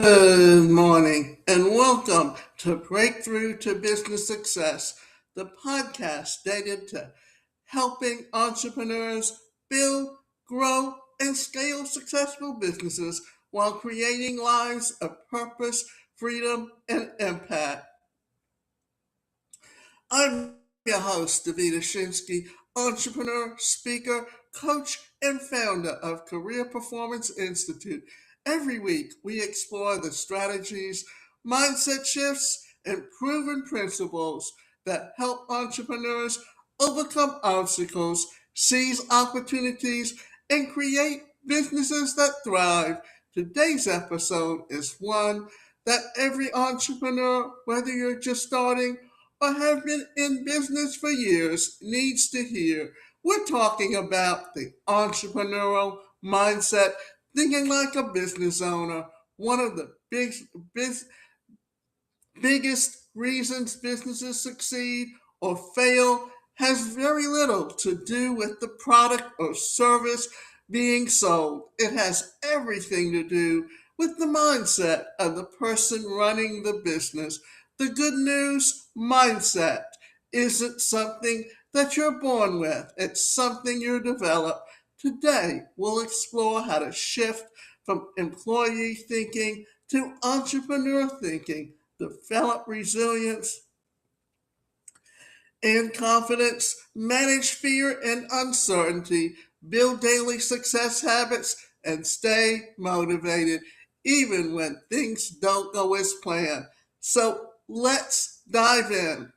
Good morning and welcome to Breakthrough to Business Success, the podcast dedicated to helping entrepreneurs build, grow, and scale successful businesses while creating lives of purpose, freedom, and impact. I'm your host, Davida Shensky, entrepreneur, speaker, coach, and founder of Career Performance Institute. Every week, we explore the strategies, mindset shifts, and proven principles that help entrepreneurs overcome obstacles, seize opportunities, and create businesses that thrive. Today's episode is one that every entrepreneur, whether you're just starting or have been in business for years, needs to hear. We're talking about the entrepreneurial mindset, thinking like a business owner. One of the biggest reasons businesses succeed or fail has very little to do with the product or service being sold. It has everything to do with the mindset of the person running the business. The good news, mindset isn't something that you're born with, it's something you develop. Today, we'll explore how to shift from employee thinking to entrepreneur thinking, develop resilience and confidence, manage fear and uncertainty, build daily success habits, and stay motivated even when things don't go as planned. So let's dive in.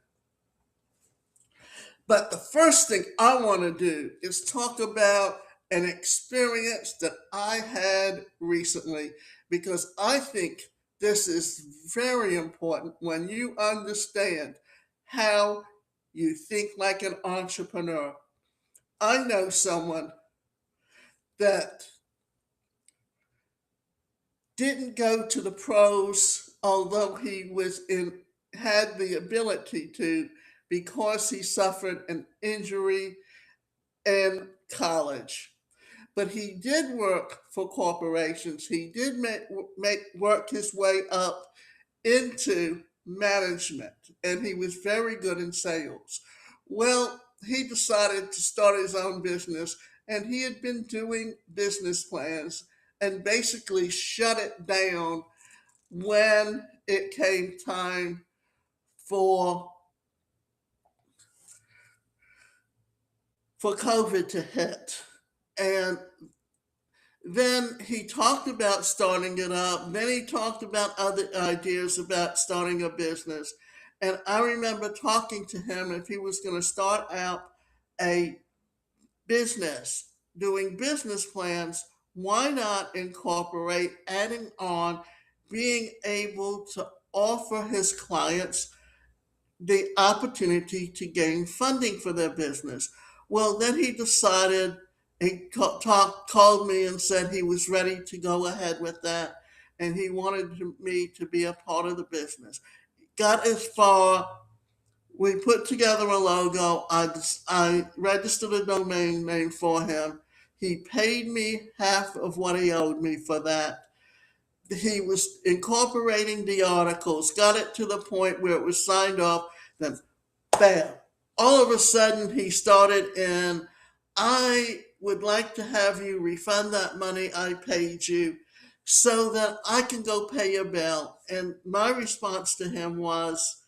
But the first thing I want to do is talk about an experience that I had recently because I think this is very important when you understand how you think like an entrepreneur. I know someone that didn't go to the pros, although he was in had the ability to because he suffered an injury in college. But he did work for corporations. He did work his way up into management, and he was very good in sales. Well, he decided to start his own business, and he had been doing business plans and basically shut it down when it came time for COVID to hit. And then he talked about starting it up. Then he talked about other ideas about starting a business. And I remember talking to him if he was going to start out a business, doing business plans, why not incorporate adding on being able to offer his clients the opportunity to gain funding for their business. Well, then he decided, called me and said he was ready to go ahead with that and he wanted me to be a part of the business. Got as far, we put together a logo. I registered a domain name for him. He paid me half of what he owed me for that. He was incorporating the articles, got it to the point where it was signed off, then bam, all of a sudden he started in, I would like to have you refund that money I paid you so that I can go pay your bill. And my response to him was,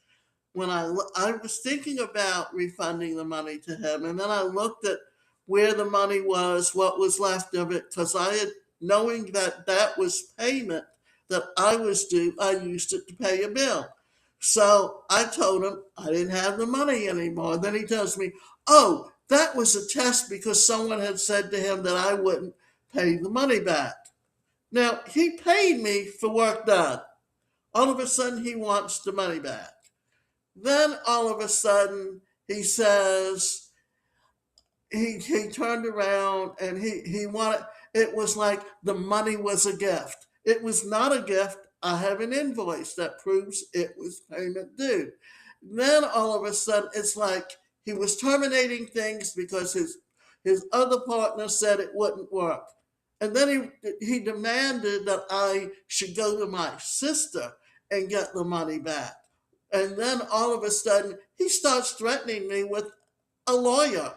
when I was thinking about refunding the money to him, and then I looked at where the money was, what was left of it, because I had, knowing that that was payment that I was due, I used it to pay a bill. So I told him I didn't have the money anymore. Then he tells me, oh, that was a test because someone had said to him that I wouldn't pay the money back. Now, he paid me for work done. All of a sudden, he wants the money back. Then all of a sudden, he says, he turned around and he wanted, it was like the money was a gift. It was not a gift. I have an invoice that proves it was payment due. Then all of a sudden, it's like he was terminating things because his other partner said it wouldn't work. And then he demanded that I should go to my sister and get the money back. And then all of a sudden, he starts threatening me with a lawyer.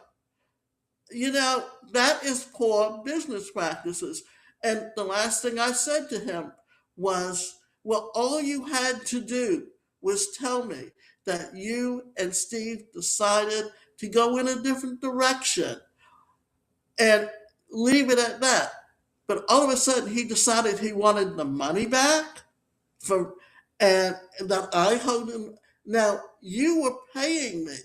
That is poor business practices. And the last thing I said to him was, well, all you had to do was tell me that you and Steve decided to go in a different direction and leave it at that. But all of a sudden, he decided he wanted the money back from, and that I owed him. Now, you were paying me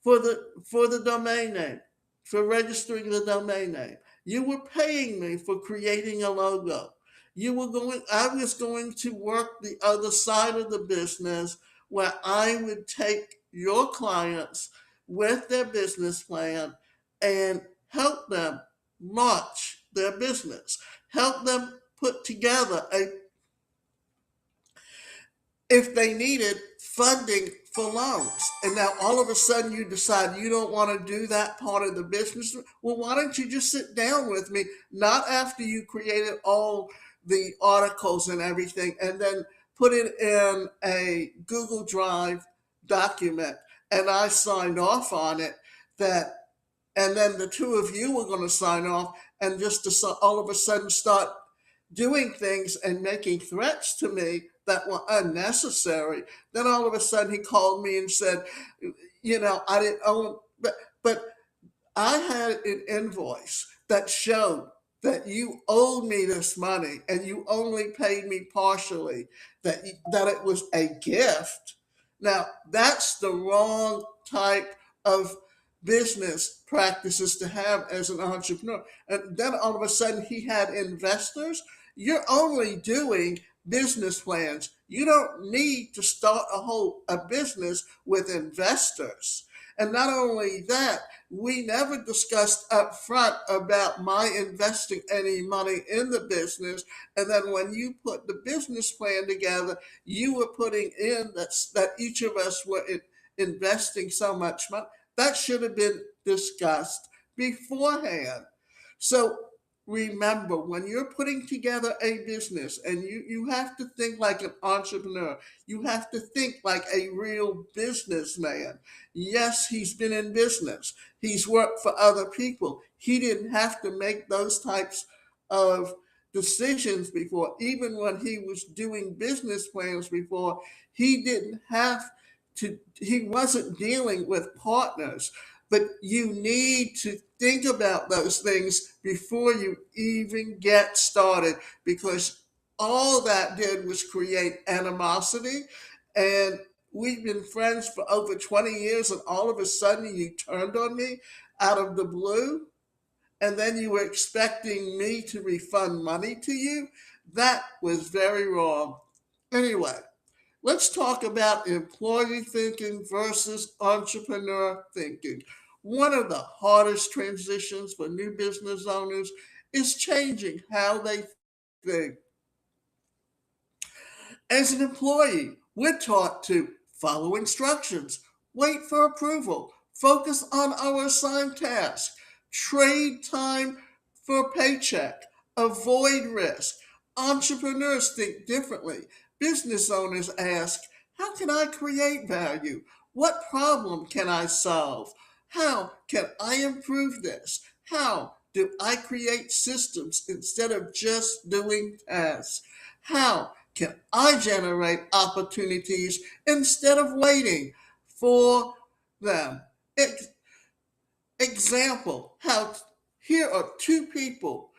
for the domain name, for registering the domain name. You were paying me for creating a logo. I was going to work the other side of the business where I would take your clients with their business plan and help them launch their business, help them put together if they needed funding for loans. And now all of a sudden you decide you don't want to do that part of the business. Well, why don't you just sit down with me, not after you created all the articles and everything, and then put it in a Google Drive document, and I signed off on it, and then the two of you were going to sign off, and just all of a sudden start doing things and making threats to me that were unnecessary. Then all of a sudden he called me and said, I didn't own, but I had an invoice that showed that you owed me this money and you only paid me partially, that it was a gift. Now, that's the wrong type of business practices to have as an entrepreneur. And then all of a sudden he had investors. You're only doing business plans. You don't need to start a business with investors. And not only that, we never discussed up front about my investing any money in the business. And then when you put the business plan together, you were putting in that each of us were investing so much money. That should have been discussed beforehand. So remember, when you're putting together a business, and you have to think like an entrepreneur, you have to think like a real businessman. Yes, he's been in business. He's worked for other people. He didn't have to make those types of decisions before. Even when he was doing business plans before, he didn't have he wasn't dealing with partners. But you need to think about those things before you even get started, because all that did was create animosity. And we've been friends for over 20 years, and all of a sudden you turned on me out of the blue, and then you were expecting me to refund money to you. That was very wrong. Anyway, let's talk about employee thinking versus entrepreneur thinking. One of the hardest transitions for new business owners is changing how they think. As an employee, we're taught to follow instructions, wait for approval, focus on our assigned task, trade time for a paycheck, avoid risk. Entrepreneurs think differently. Business owners ask, how can I create value? What problem can I solve? How can I improve this? How do I create systems instead of just doing tasks? How can I generate opportunities instead of waiting for them? Example, here are two people,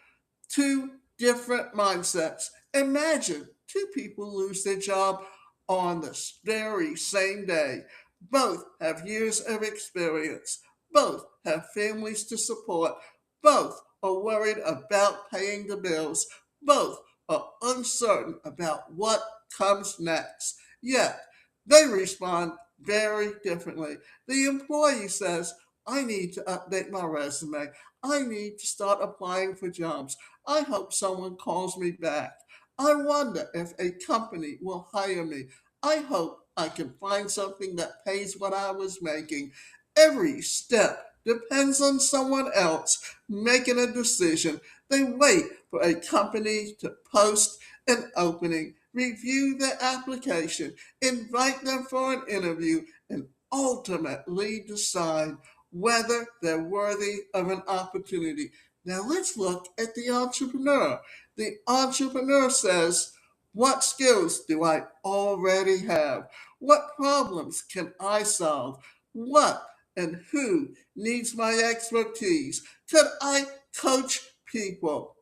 two different mindsets. Imagine two people lose their job on this very same day. Both have years of experience. Both have families to support. Both are worried about paying the bills. Both are uncertain about what comes next. Yet, they respond very differently. The employee says, I need to update my resume. I need to start applying for jobs. I hope someone calls me back. I wonder if a company will hire me. I hope I can find something that pays what I was making. Every step depends on someone else making a decision. They wait for a company to post an opening, review their application, invite them for an interview, and ultimately decide whether they're worthy of an opportunity. Now let's look at the entrepreneur. The entrepreneur says, what skills do I already have? What problems can I solve? What and who needs my expertise? Could I coach people?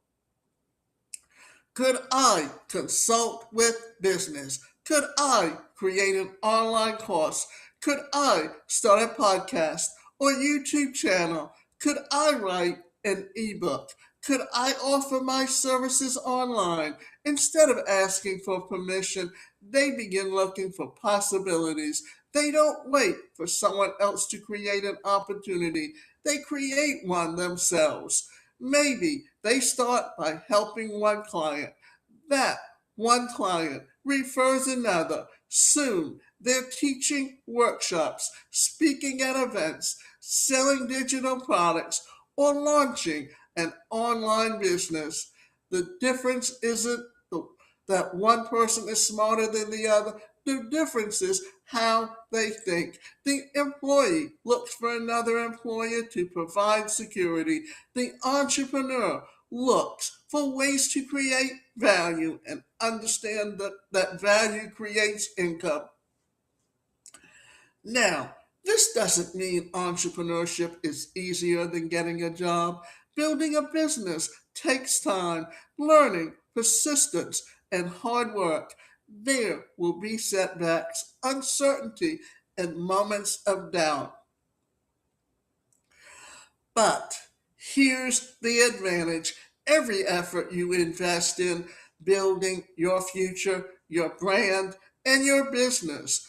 Could I consult with business? Could I create an online course? Could I start a podcast or YouTube channel? Could I write an ebook? Could I offer my services online? Instead of asking for permission, they begin looking for possibilities. They don't wait for someone else to create an opportunity. They create one themselves. Maybe they start by helping one client. That one client refers another. Soon, they're teaching workshops, speaking at events, selling digital products, or launching an online business. The difference isn't that one person is smarter than the other. The difference is how they think. The employee looks for another employer to provide security. The entrepreneur looks for ways to create value and understand that value creates income. Now, this doesn't mean entrepreneurship is easier than getting a job. Building a business takes time, learning, persistence, and hard work. There will be setbacks, uncertainty, and moments of doubt. But here's the advantage: every effort you invest in building your future, your brand, and your business,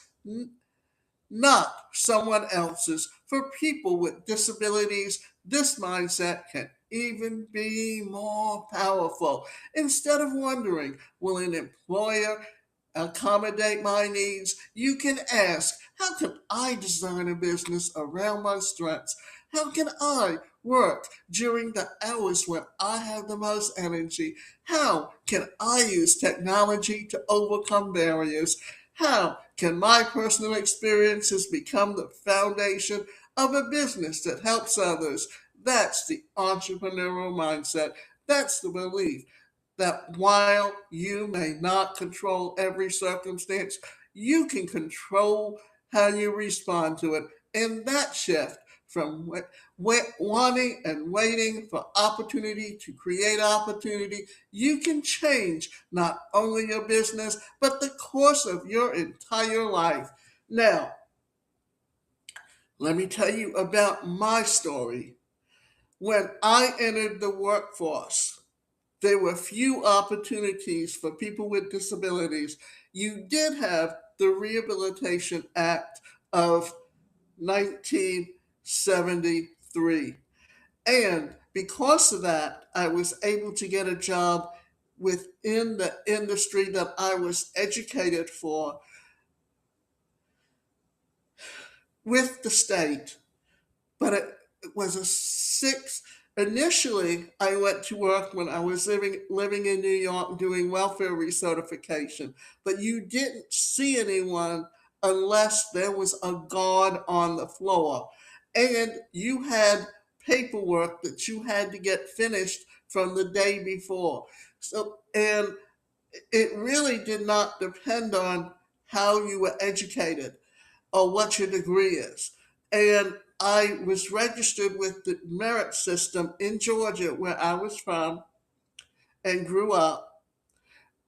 not someone else's. For people with disabilities, this mindset can even be more powerful. Instead of wondering, will an employer accommodate my needs? You can ask, how can I design a business around my strengths? How can I work during the hours when I have the most energy? How can I use technology to overcome barriers? How can my personal experiences become the foundation of a business that helps others? That's the entrepreneurial mindset. That's the belief that while you may not control every circumstance, you can control how you respond to it. And that shift from wanting and waiting for opportunity to create opportunity, you can change not only your business, but the course of your entire life. Now, let me tell you about my story. When I entered the workforce, there were few opportunities for people with disabilities. You did have the Rehabilitation Act of 1973. And because of that, I was able to get a job within the industry that I was educated for with the state. But it was a six. Initially, I went to work when I was living in New York doing welfare recertification. But you didn't see anyone unless there was a guard on the floor, and you had paperwork that you had to get finished from the day before. So, and it really did not depend on how you were educated or what your degree is. And I was registered with the merit system in Georgia, where I was from and grew up,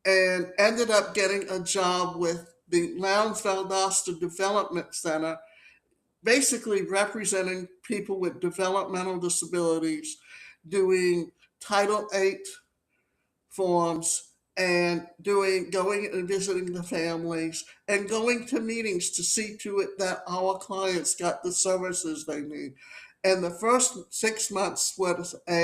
and ended up getting a job with the Lowndes Valdosta Development Center, basically representing people with developmental disabilities, doing Title VIII forms, and going and visiting the families and going to meetings to see to it that our clients got the services they need. And the first 6 months was what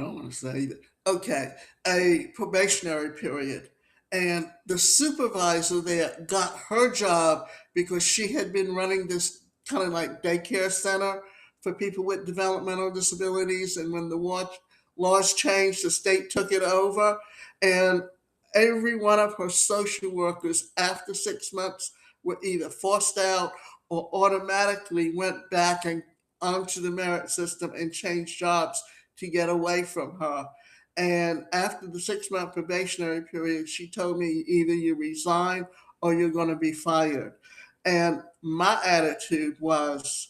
I want to say, okay, a probationary period. And the supervisor there got her job because she had been running this kind of like daycare center for people with developmental disabilities. And when the laws changed, the state took it over. And every one of her social workers, after 6 months, were either forced out or automatically went back and onto the merit system and changed jobs to get away from her. And after the 6 month probationary period, she told me either you resign or you're going to be fired. And my attitude was,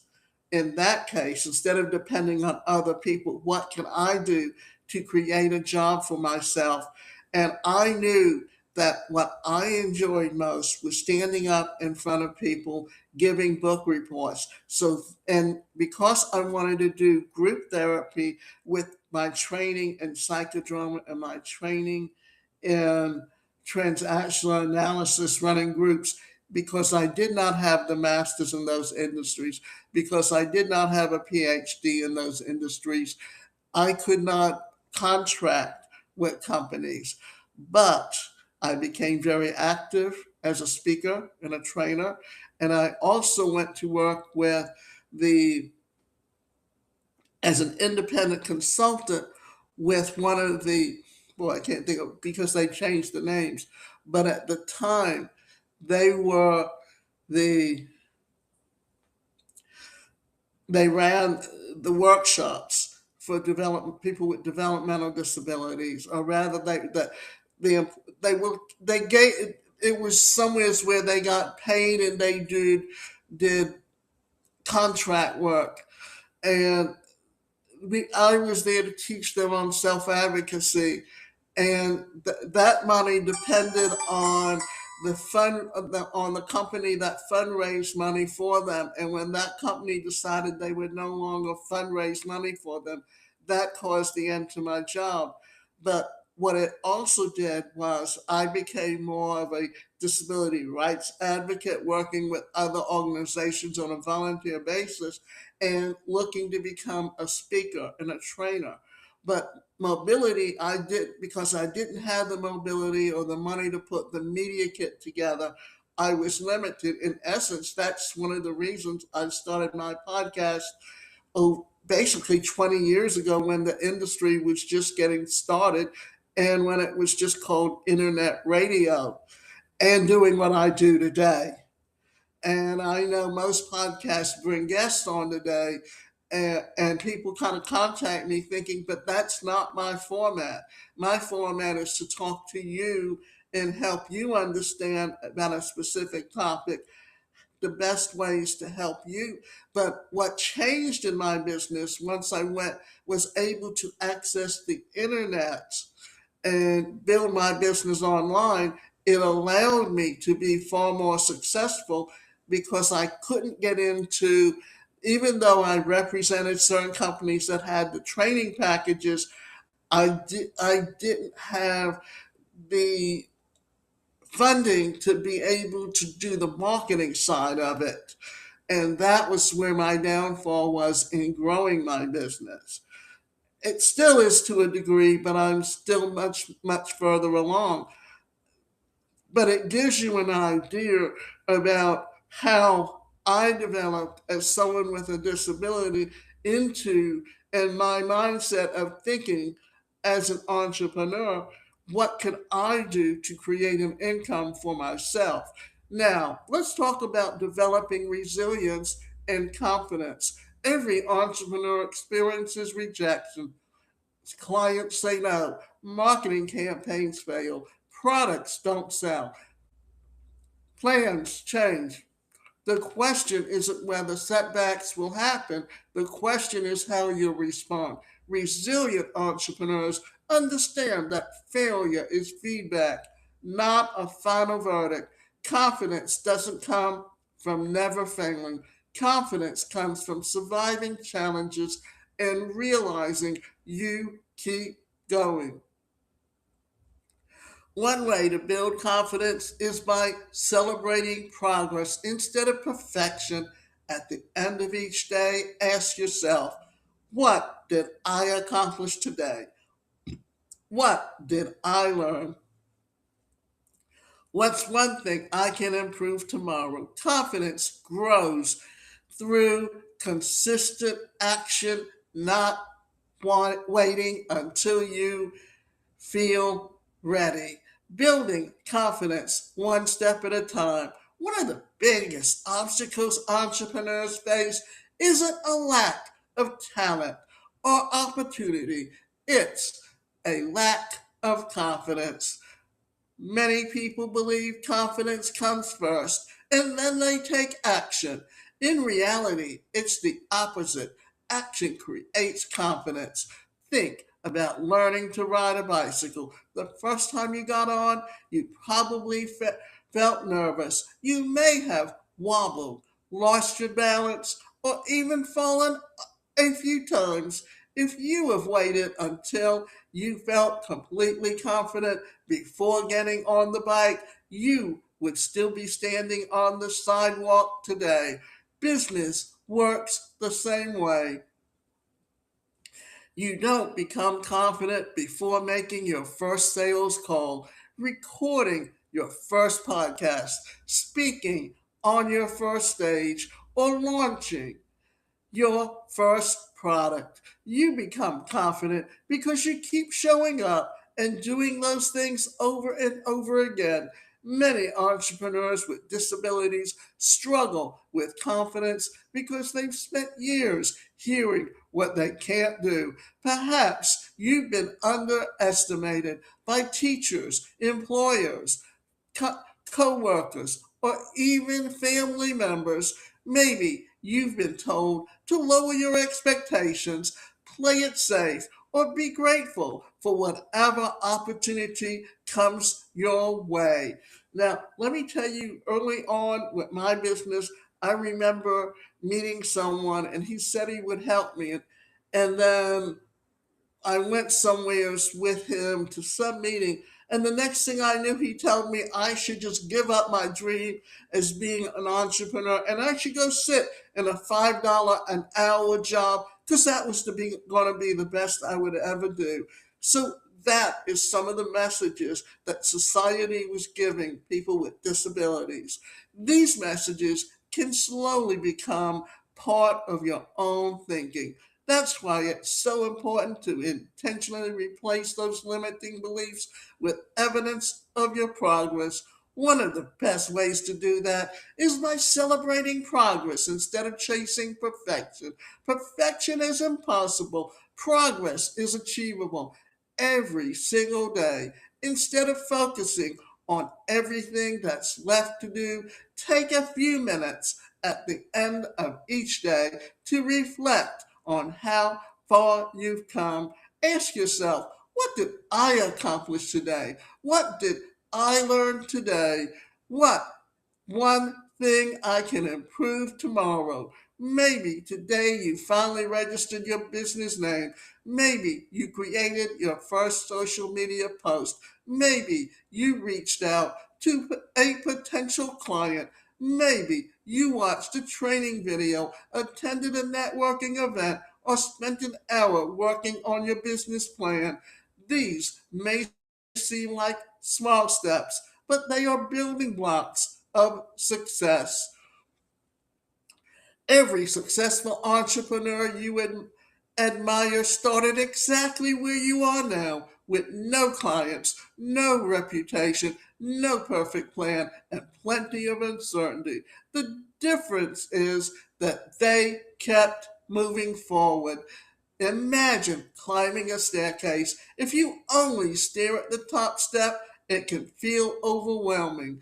in that case, instead of depending on other people, what can I do to create a job for myself? And I knew that what I enjoyed most was standing up in front of people, giving book reports. So, and because I wanted to do group therapy with my training in psychodrama and my training in transactional analysis, running groups, because I did not have the masters in those industries, because I did not have a PhD in those industries, I could not contract with companies. But I became very active as a speaker and a trainer. And I also went to work with the, as an independent consultant with one of the, boy, I can't think of, because they changed the names. But at the time, they were the they ran the workshops for development people with developmental disabilities, or rather, they they gave it was somewhere where they got paid and they did contract work, and I was there to teach them on self advocacy, and that money depended on on the company that fundraised money for them. And when that company decided they would no longer fundraise money for them, that caused the end to my job. But what it also did was I became more of a disability rights advocate, working with other organizations on a volunteer basis and looking to become a speaker and a trainer. But mobility, I did, because I didn't have the mobility or the money to put the media kit together. I was limited. In essence, that's one of the reasons I started my podcast, basically 20 years ago, when the industry was just getting started and when it was just called internet radio, and doing what I do today. And I know most podcasts bring guests on today, and people kind of contact me thinking, but that's not my format. My format is to talk to you and help you understand about a specific topic, the best ways to help you. But what changed in my business once I was able to access the internet and build my business online, it allowed me to be far more successful, because I couldn't get into, even though I represented certain companies that had the training packages, I didn't have the funding to be able to do the marketing side of it. And that was where my downfall was in growing my business. It still is to a degree, but I'm still much, much further along. But it gives you an idea about how I developed as someone with a disability into, and my mindset of thinking as an entrepreneur, what can I do to create an income for myself? Now, let's talk about developing resilience and confidence. Every entrepreneur experiences rejection. Clients say no, marketing campaigns fail, products don't sell, plans change. The question isn't whether setbacks will happen, the question is how you'll respond. Resilient entrepreneurs understand that failure is feedback, not a final verdict. Confidence doesn't come from never failing. Confidence comes from surviving challenges and realizing you keep going. One way to build confidence is by celebrating progress instead of perfection. At the end of each day, ask yourself, what did I accomplish today? What did I learn? What's one thing I can improve tomorrow? Confidence grows through consistent action, not waiting until you feel ready. Building confidence one step at a time. One of the biggest obstacles entrepreneurs face isn't a lack of talent or opportunity, it's a lack of confidence. Many people believe confidence comes first and then they take action. In reality, it's the opposite. Action creates confidence. Think about learning to ride a bicycle. The first time you got on, you probably felt nervous. You may have wobbled, lost your balance, or even fallen a few times. If you have waited until you felt completely confident before getting on the bike, you would still be standing on the sidewalk today. Business works the same way. You don't become confident before making your first sales call, recording your first podcast, speaking on your first stage, or launching your first product. You become confident because you keep showing up and doing those things over and over again. Many entrepreneurs with disabilities struggle with confidence because they've spent years hearing what they can't do. Perhaps you've been underestimated by teachers, employers, co-workers, or even family members. Maybe you've been told to lower your expectations, play it safe, or be grateful for whatever opportunity comes your way. Now, let me tell you, early on with my business, I remember meeting someone and he said he would help me. And then I went somewhere with him to some meeting, and the next thing I knew, he told me I should just give up my dream as being an entrepreneur and I should go sit in a $5 an hour job because that was going to be the best I would ever do. So that is some of the messages that society was giving people with disabilities. These messages can slowly become part of your own thinking. That's why it's so important to intentionally replace those limiting beliefs with evidence of your progress. One of the best ways to do that is by celebrating progress instead of chasing perfection. Perfection is impossible, progress is achievable every single day. Instead of focusing on everything that's left to do, take a few minutes at the end of each day to reflect on how far you've come. Ask yourself, what did I accomplish today? What did I learn today? What one thing I can improve tomorrow? Maybe today you finally registered your business name. Maybe you created your first social media post. Maybe you reached out to a potential client. Maybe you watched a training video, attended a networking event, or spent an hour working on your business plan. These may seem like small steps, but they are building blocks of success. Every successful entrepreneur you admire started exactly where you are now, with no clients, no reputation, no perfect plan, and plenty of uncertainty. The difference is that they kept moving forward. Imagine climbing a staircase. If you only stare at the top step, it can feel overwhelming.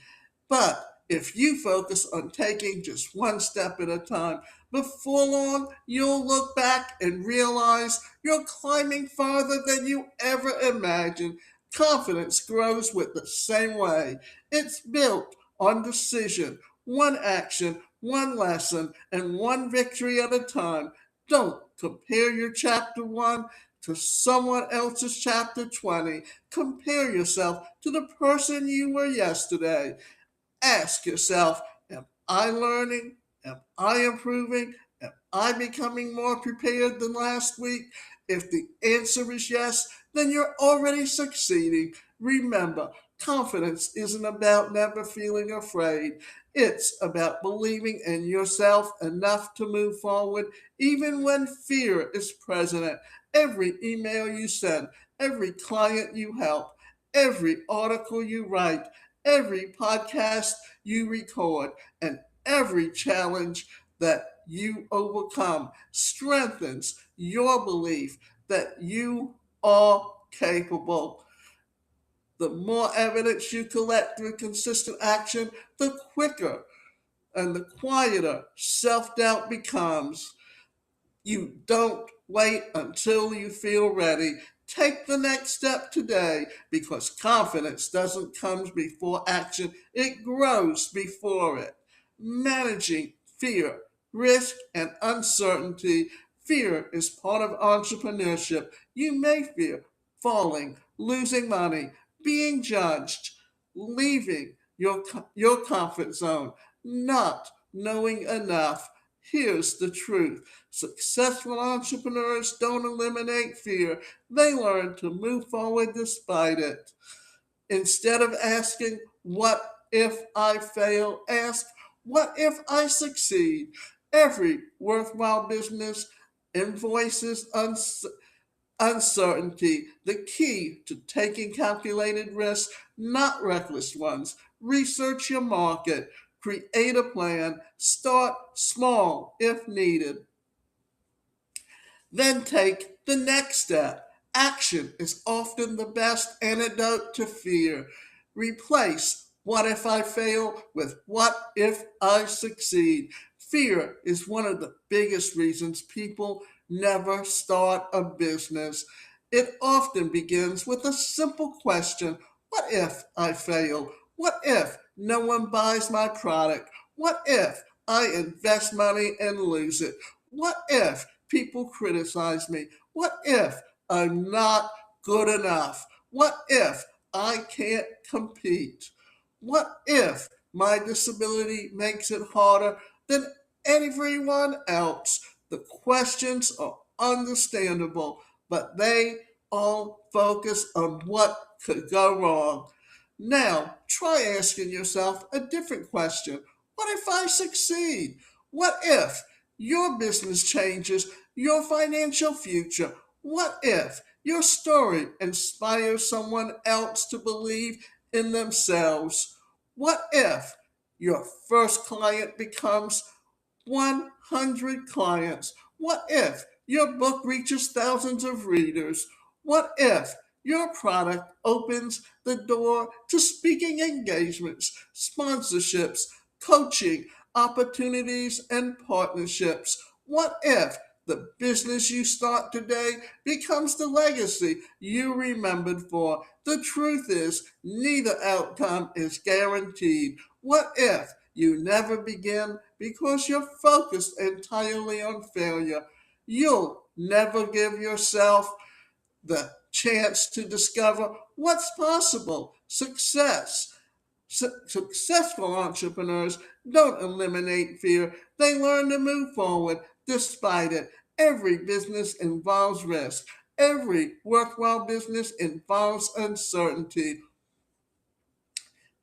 But if you focus on taking just one step at a time, before long you'll look back and realize you're climbing farther than you ever imagined. Confidence grows with the same way. It's built on decision, one action, one lesson, and one victory at a time. Don't compare your chapter 1 to someone else's chapter 20. Compare yourself to the person you were yesterday. Ask yourself, am I learning? Am I improving? Am I becoming more prepared than last week? If the answer is yes, then you're already succeeding. Remember, confidence isn't about never feeling afraid. It's about believing in yourself enough to move forward, even when fear is present. Every email you send, every client you help, every article you write, every podcast you record, and every challenge that you overcome strengthens your belief that you are capable. The more evidence you collect through consistent action, the quicker and the quieter self doubt becomes. You don't wait until you feel ready. Take the next step today because confidence doesn't come before action, it grows before it. Managing fear, risk, and uncertainty. Fear is part of entrepreneurship. You may fear falling, losing money, being judged, leaving your comfort zone, not knowing enough. Here's the truth. Successful entrepreneurs don't eliminate fear, they learn to move forward despite it. Instead of asking, what if I fail? Ask, what if I succeed? Every worthwhile business invoices uncertainty. The key to taking calculated risks, not reckless ones. Research your market, create a plan, start small if needed. Then take the next step. Action is often the best antidote to fear. Replace what if I fail with what if I succeed. Fear is one of the biggest reasons people never start a business. It often begins with a simple question: what if I fail? What if no one buys my product? What if I invest money and lose it? What if people criticize me? What if I'm not good enough? What if I can't compete? What if my disability makes it harder than everyone else? The questions are understandable, but they all focus on what could go wrong. Now, try asking yourself a different question. What if I succeed? What if your business changes your financial future? What if your story inspires someone else to believe in themselves? What if your first client becomes 100 clients? What if your book reaches thousands of readers? What if your product opens the door to speaking engagements, sponsorships, coaching, opportunities, and partnerships? What if the business you start today becomes the legacy you remembered for? The truth is, neither outcome is guaranteed. What if you never begin because you're focused entirely on failure? You'll never give yourself the chance to discover what's possible. Successful entrepreneurs don't eliminate fear, they learn to move forward despite it. Every business involves risk, every worthwhile business involves uncertainty.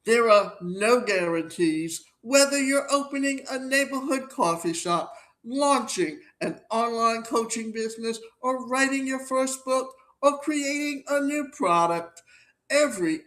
There are no guarantees whether you're opening a neighborhood coffee shop, launching an online coaching business, or writing your first book, or creating a new product. Every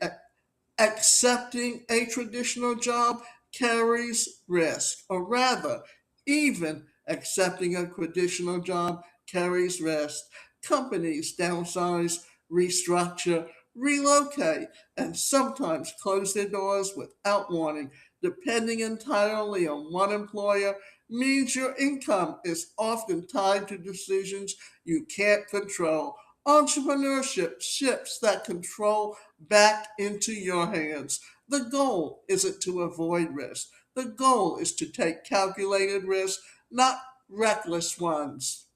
accepting a traditional job carries risk, or rather, even accepting a traditional job carries risk. Companies downsize, restructure, relocate, and sometimes close their doors without warning. Depending entirely on one employer means your income is often tied to decisions you can't control. Entrepreneurship shifts that control back into your hands. The goal isn't to avoid risk. The goal is to take calculated risks, not reckless ones.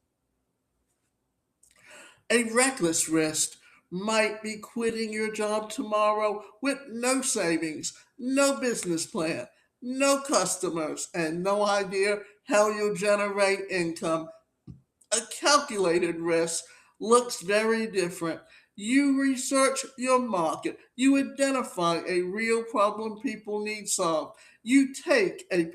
A reckless risk might be quitting your job tomorrow with no savings, no business plan, no customers, and no idea how you'll generate income. A calculated risk looks very different. You research your market. You identify a real problem people need solved. You take a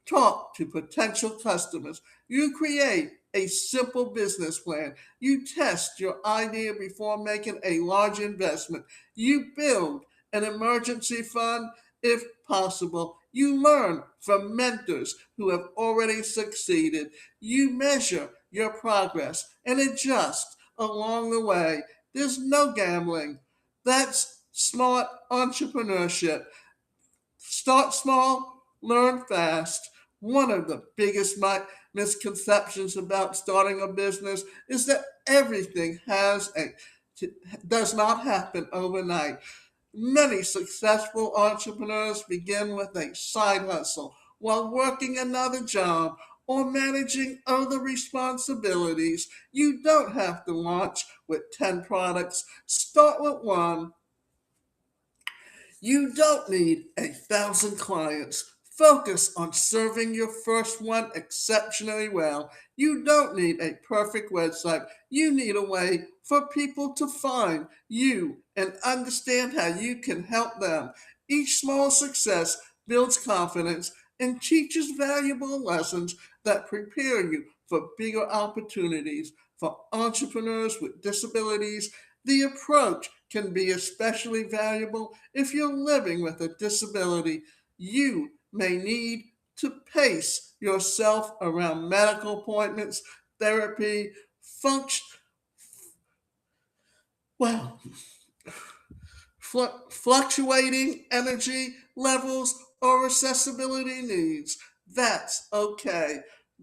talk to potential customers. You create a simple business plan. You test your idea before making a large investment. You build an emergency fund if possible. You learn from mentors who have already succeeded. You measure your progress and adjust along the way. There's no gambling. That's smart entrepreneurship. Start small, learn fast. One of the biggest misconceptions about starting a business is that everything does not happen overnight. Many successful entrepreneurs begin with a side hustle while working another job or managing other responsibilities. You don't have to launch with 10 products. Start with one. You don't need 1,000 clients. Focus on serving your first one exceptionally well. You don't need a perfect website. You need a way for people to find you and understand how you can help them. Each small success builds confidence and teaches valuable lessons that prepare you for bigger opportunities. For entrepreneurs with disabilities, the approach can be especially valuable if you're living with a disability. You may need to pace yourself around medical appointments, therapy, function, well, fluctuating energy levels, or accessibility needs. That's okay.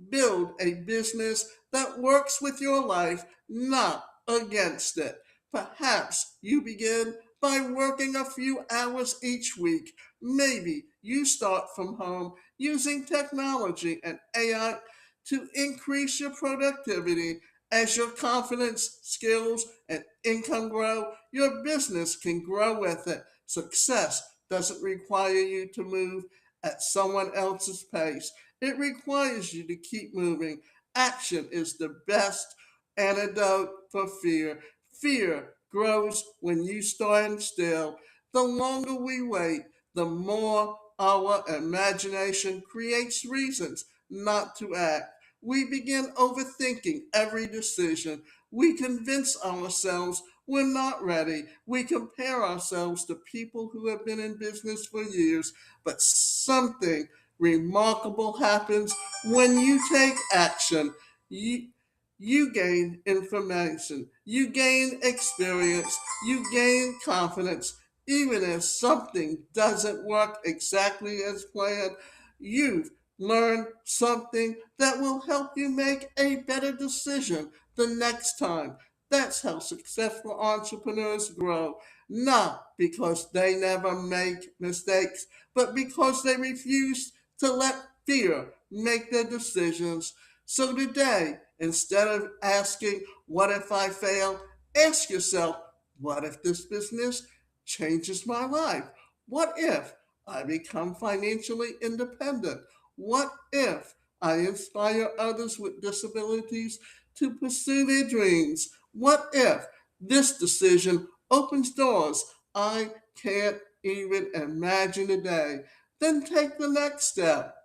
Build a business that works with your life, not against it. Perhaps you begin by working a few hours each week. Maybe you start from home using technology and AI to increase your productivity. As your confidence, skills, and income grow, your business can grow with it. Success doesn't require you to move at someone else's pace, it requires you to keep moving. Action is the best antidote for fear. Fear grows when you stand still. The longer we wait, the more our imagination creates reasons not to act. We begin overthinking every decision. We convince ourselves we're not ready. We compare ourselves to people who have been in business for years. But something remarkable happens when you take action. You gain information, you gain experience, you gain confidence. Even if something doesn't work exactly as planned, you've learned something that will help you make a better decision the next time. That's how successful entrepreneurs grow, not because they never make mistakes, but because they refuse to let fear make their decisions. So today, instead of asking, what if I fail? Ask yourself, what if this business changes my life? What if I become financially independent? What if I inspire others with disabilities to pursue their dreams? What if this decision opens doors I can't even imagine today? Then take the next step.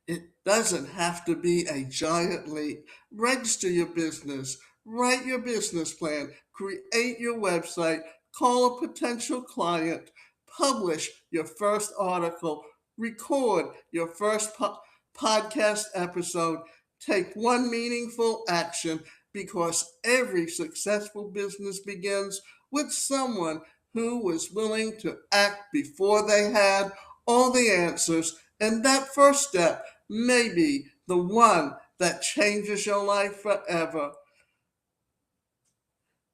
It doesn't have to be a giant leap. Register your business, write your business plan, create your website, call a potential client, publish your first article, record your first podcast episode. Take one meaningful action because every successful business begins with someone who was willing to act before they had all the answers. And that first step may be the one that changes your life forever.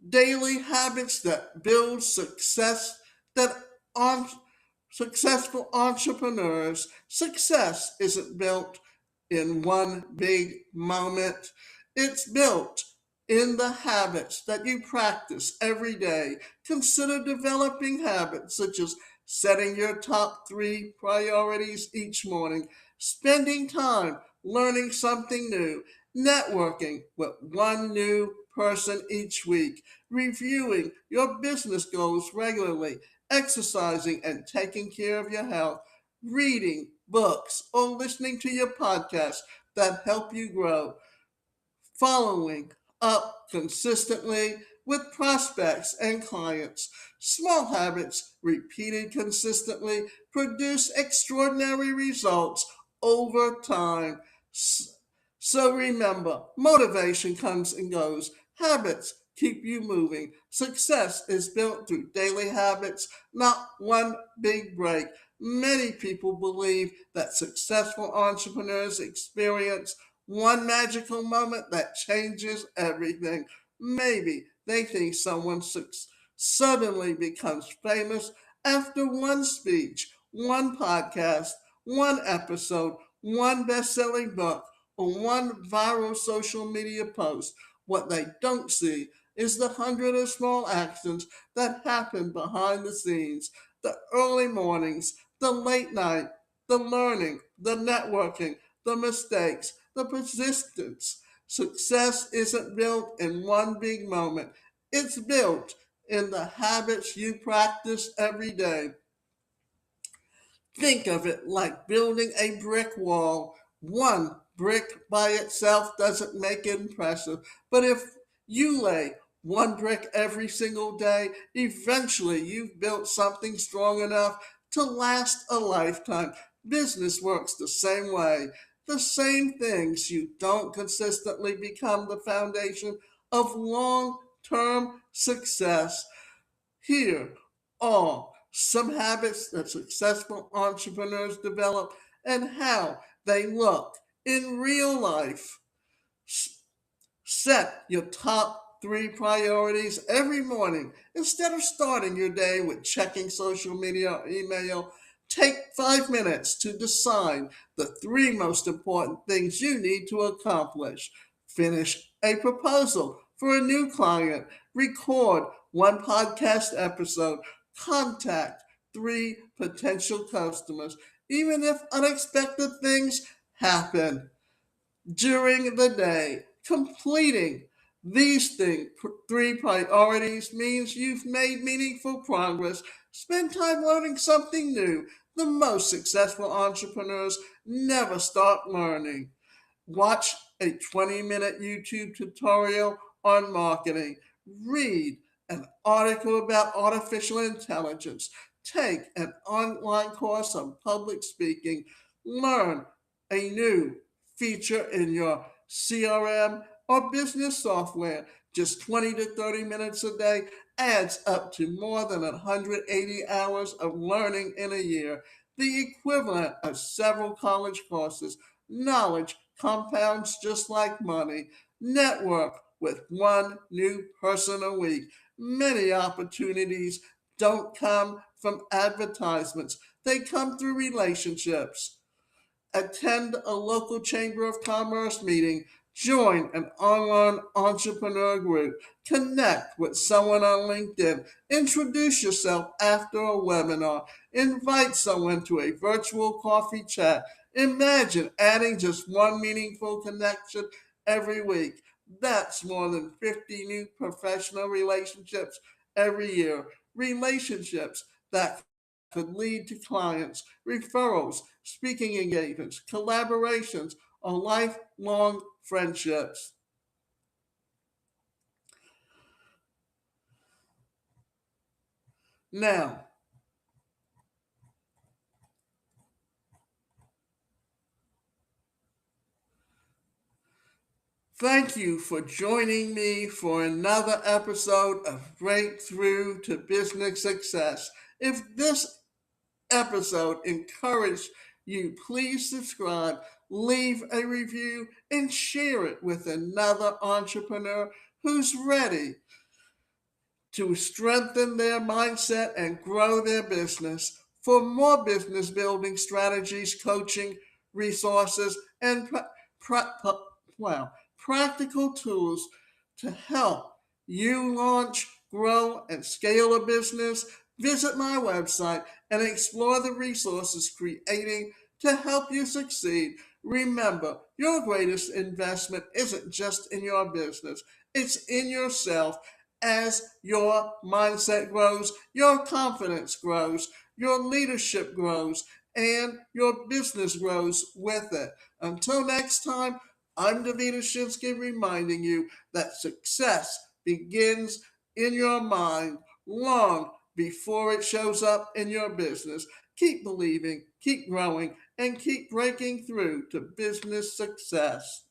Daily habits that build success, that on successful entrepreneurs, success isn't built in one big moment. It's built in the habits that you practice every day. Consider developing habits such as setting your top three priorities each morning, spending time learning something new, networking with one new person each week, reviewing your business goals regularly, exercising and taking care of your health, reading books, or listening to your podcasts that help you grow, following up consistently with prospects and clients. Small habits repeated consistently produce extraordinary results over time. So remember, motivation comes and goes. Habits keep you moving. Success is built through daily habits, not one big break. Many people believe that successful entrepreneurs experience one magical moment that changes everything. Maybe they think someone suddenly becomes famous after one speech, one podcast, one episode, one best selling book, or one viral social media post. What they don't see is the hundred of small actions that happen behind the scenes, the early mornings, the late night, the learning, the networking, the mistakes, the persistence. Success isn't built in one big moment, it's built in the habits you practice every day. Think of it like building a brick wall. One brick by itself doesn't make it impressive, but if you lay one brick every single day, eventually you've built something strong enough to last a lifetime. Business works the same way. The same things you don't consistently become the foundation of long term success. Here are some habits that successful entrepreneurs develop and how they look in real life. Set your top three priorities every morning. Instead of starting your day with checking social media or email, take 5 minutes to decide the three most important things you need to accomplish. Finish a proposal for a new client, record one podcast episode, contact three potential customers, even if unexpected things happen during the day. Completing three priorities means you've made meaningful progress. Spend time learning something new. The most successful entrepreneurs never stop learning. Watch a 20-minute YouTube tutorial on marketing. Read an article about artificial intelligence. Take an online course on public speaking. Learn a new feature in your CRM or business software. Just 20 to 30 minutes a day adds up to more than 180 hours of learning in a year, the equivalent of several college courses. Knowledge compounds just like money. Network with one new person a week. Many opportunities don't come from advertisements, they come through relationships. Attend a local Chamber of Commerce meeting, join an online entrepreneur group, connect with someone on LinkedIn, introduce yourself after a webinar, invite someone to a virtual coffee chat. Imagine adding just one meaningful connection every week. That's more than 50 new professional relationships every year. Relationships that could lead to clients, referrals, speaking engagements, collaborations, or lifelong friendships. Now, thank you for joining me for another episode of Breakthrough to Business Success. If this episode encouraged you, please subscribe, leave a review, and share it with another entrepreneur who's ready to strengthen their mindset and grow their business. For more business building strategies, coaching, resources, and practical tools to help you launch, grow, and scale a business, visit my website and explore the resources creating to help you succeed. Remember, your greatest investment isn't just in your business, It's in yourself. As your mindset grows, your confidence grows, your leadership grows, and your business grows with it. Until next time, I'm Davida Shensky reminding you that success begins in your mind long before it shows up in your business. Keep believing, keep growing, and keep breaking through to business success.